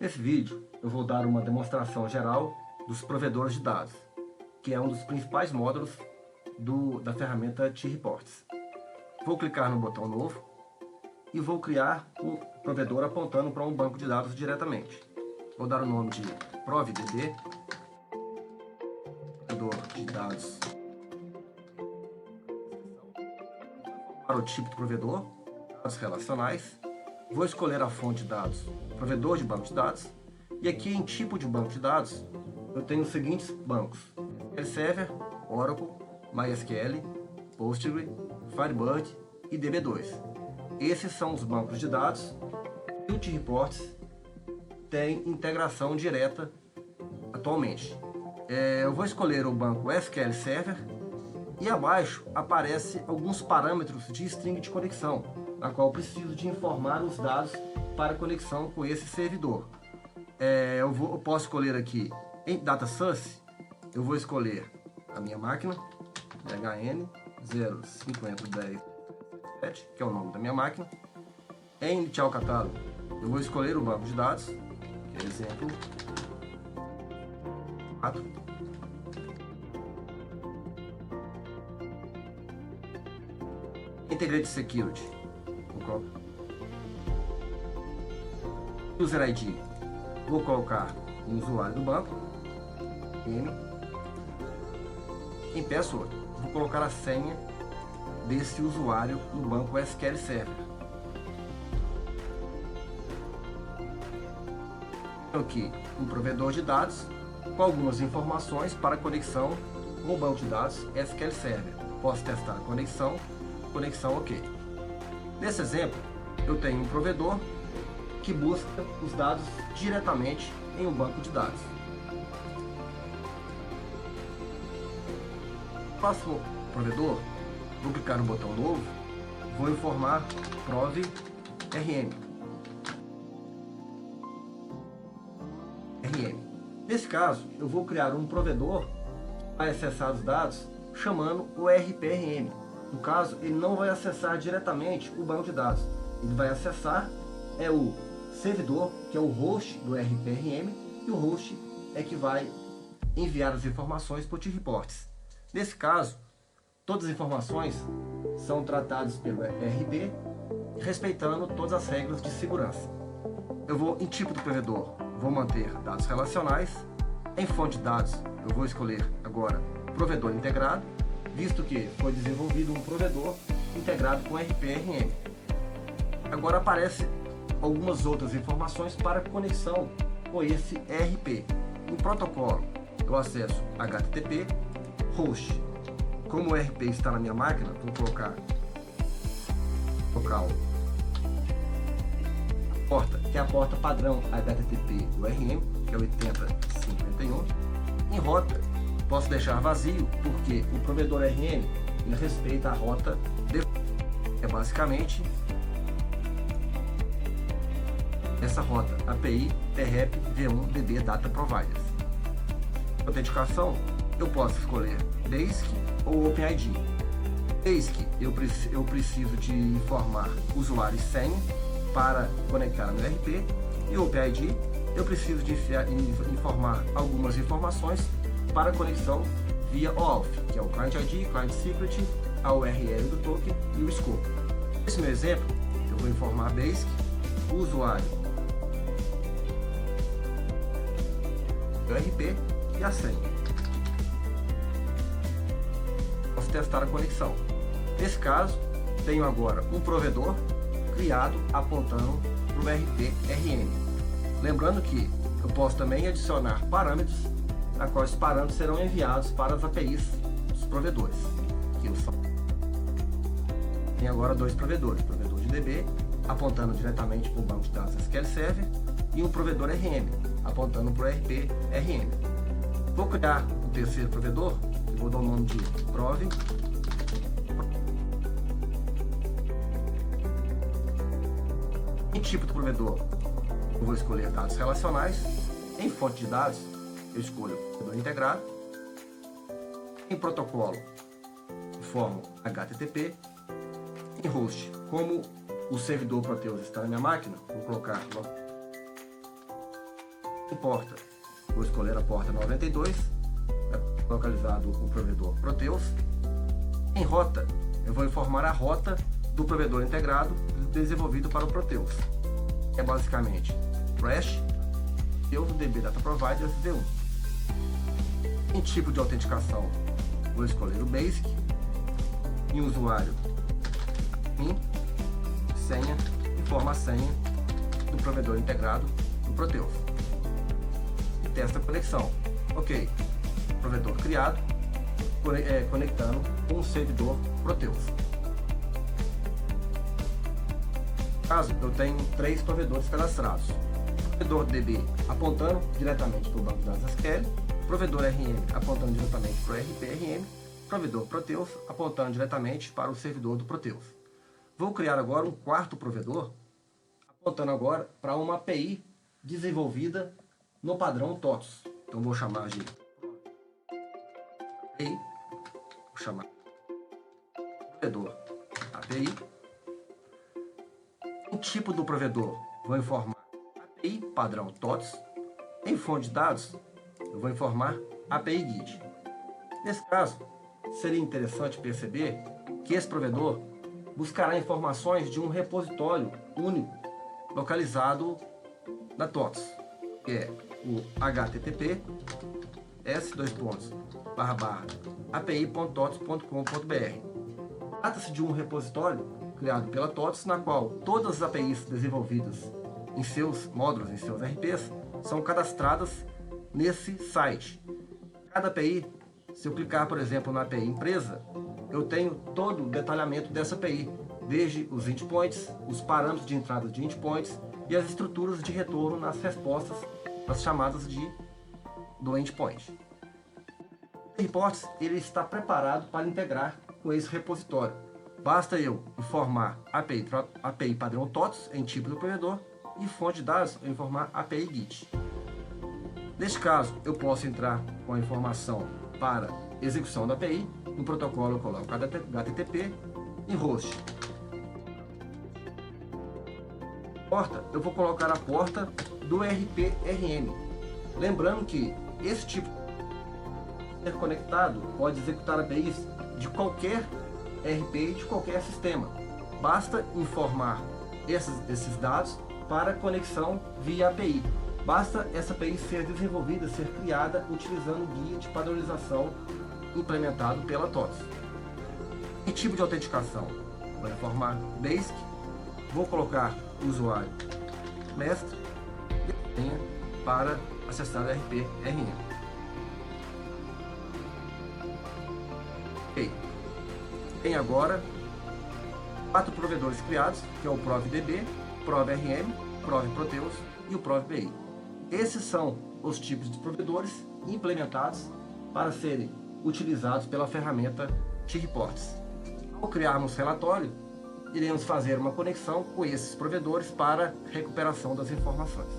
Nesse vídeo eu vou dar uma demonstração geral dos provedores de dados, que é um dos principais módulos da ferramenta T-Reports. Vou clicar no botão novo e vou criar um provedor apontando para um banco de dados diretamente. Vou dar o nome de ProvDB, provedor de dados. Para o tipo do provedor, dados relacionais. Vou escolher a fonte de dados, provedor de banco de dados. E aqui em tipo de banco de dados, eu tenho os seguintes bancos: SQL Server, Oracle, MySQL, Postgre, Firebird e DB2. Esses são os bancos de dados e o T-Reports tem integração direta atualmente. Eu vou escolher o banco SQL Server e abaixo aparece alguns parâmetros de string de conexão, na qual eu preciso de informar os dados para conexão com esse servidor. Eu posso escolher aqui em Data Source, eu vou escolher a minha máquina, HN 05010, que é o nome da minha máquina. Em Initial Catálogo, eu vou escolher o banco de dados, que é exemplo 4. Integrated Security, User ID, vou colocar o usuário do banco, em password, vou colocar a senha desse usuário no banco SQL Server. Tenho aqui um provedor de dados com algumas informações para conexão com o banco de dados SQL Server. Posso testar a conexão OK. Nesse exemplo, eu tenho um provedor que busca os dados diretamente em um banco de dados. Passo o provedor, vou clicar no botão novo, vou informar ProvRM. Nesse caso, eu vou criar um provedor para acessar os dados chamando o RPRM. No caso, ele não vai acessar diretamente o banco de dados, ele vai acessar o servidor, que é o host do RPRM, e o host é que vai enviar as informações para o T-Reports. Nesse caso, todas as informações são tratadas pelo RP, respeitando todas as regras de segurança. Eu vou em tipo do provedor, vou manter dados relacionais. Em fonte de dados, eu vou escolher agora provedor integrado, visto que foi desenvolvido um provedor integrado com RPRM. Agora aparece algumas outras informações para conexão com esse RP. No protocolo, eu acesso HTTP, host. Como o RP está na minha máquina, vou colocar local porta, que é a porta padrão HTTP do RM, que é 8051. Em rota, posso deixar vazio, porque o provedor RM ele respeita a rota é basicamente essa rota API TREP V1 DB Data Providers. Autenticação, eu posso escolher Basic ou OpenID. Basic, eu preciso de informar usuário e senha para conectar no RP, e OpenID, eu preciso de informar algumas informações para conexão via OAuth, que é o Client ID, Client Secret, a URL do token e o scope. Nesse meu exemplo, eu vou informar Basic, o usuário, o RP e a senha. Posso testar a conexão. Nesse caso, tenho agora um provedor criado apontando para o RPRM. Lembrando que eu posso também adicionar parâmetros, na qual os parâmetros serão enviados para as APIs dos provedores. Tem agora dois provedores, provedor de DB, apontando diretamente para o banco de dados SQL Server, e um provedor RM, apontando para o RPRM. Vou criar o terceiro provedor, eu vou dar o nome de Prov. Em tipo do provedor, eu vou escolher dados relacionais. Em fonte de dados, eu escolho o provedor integrado. Em protocolo, informo HTTP. Em host, como o servidor Proteus está na minha máquina, vou colocar Em porta, vou escolher a porta 92, localizado o provedor Proteus. Em rota, eu vou informar a rota do provedor integrado desenvolvido para o Proteus. É basicamente Crash, Proteus DB Data Providers V1. Em tipo de autenticação, vou escolher o Basic. Em usuário, PIN, senha, informa a senha do provedor integrado do Proteus. E testa a conexão. Ok, provedor criado, conectando com o servidor Proteus. Caso eu tenho 3 provedores cadastrados, provedor DB apontando diretamente para o banco de dados SQL, provedor RM apontando diretamente para o RPRM, provedor Proteus apontando diretamente para o servidor do Proteus. Vou criar agora um quarto provedor, apontando agora para uma API desenvolvida no padrão TOTS. Então vou chamar de API, vou chamar provedor API. O tipo do provedor, vou informar API padrão TOTS. Em fonte de dados, eu vou informar API GUID. Nesse caso, seria interessante perceber que esse provedor buscará informações de um repositório único localizado na TOTS, que é o http://api.tots.com.br. Trata-se de um repositório criado pela TOTS, na qual todas as APIs desenvolvidas em seus módulos, em seus RPs, são cadastradas nesse site. Cada API, se eu clicar, por exemplo, na API empresa, eu tenho todo o detalhamento dessa API, desde os endpoints, os parâmetros de entrada de endpoints e as estruturas de retorno nas respostas, nas chamadas do endpoint. O reports ele está preparado para integrar com esse repositório. Basta eu informar API padrão TOTS em tipo do provedor e fonte de dados eu informar API GUID. Neste caso, eu posso entrar com a informação para execução da API. No protocolo eu coloco HTTP em host. Porta, eu vou colocar a porta do RPRM. Lembrando que esse tipo de ser conectado pode executar APIs de qualquer RP e de qualquer sistema. Basta informar esses dados para conexão via API. Basta essa API ser desenvolvida, ser criada utilizando o guia de padronização implementado pela TOTS. Que tipo de autenticação? Vou informar Basic, vou colocar o usuário mestre e a senha para acessar o RPRM. Ok. Tem agora 4 provedores criados, que é o ProvDB, ProvRM, ProvProteus e o ProvBI. Esses são os tipos de provedores implementados para serem utilizados pela ferramenta T-Reports. Ao criarmos relatório, iremos fazer uma conexão com esses provedores para recuperação das informações.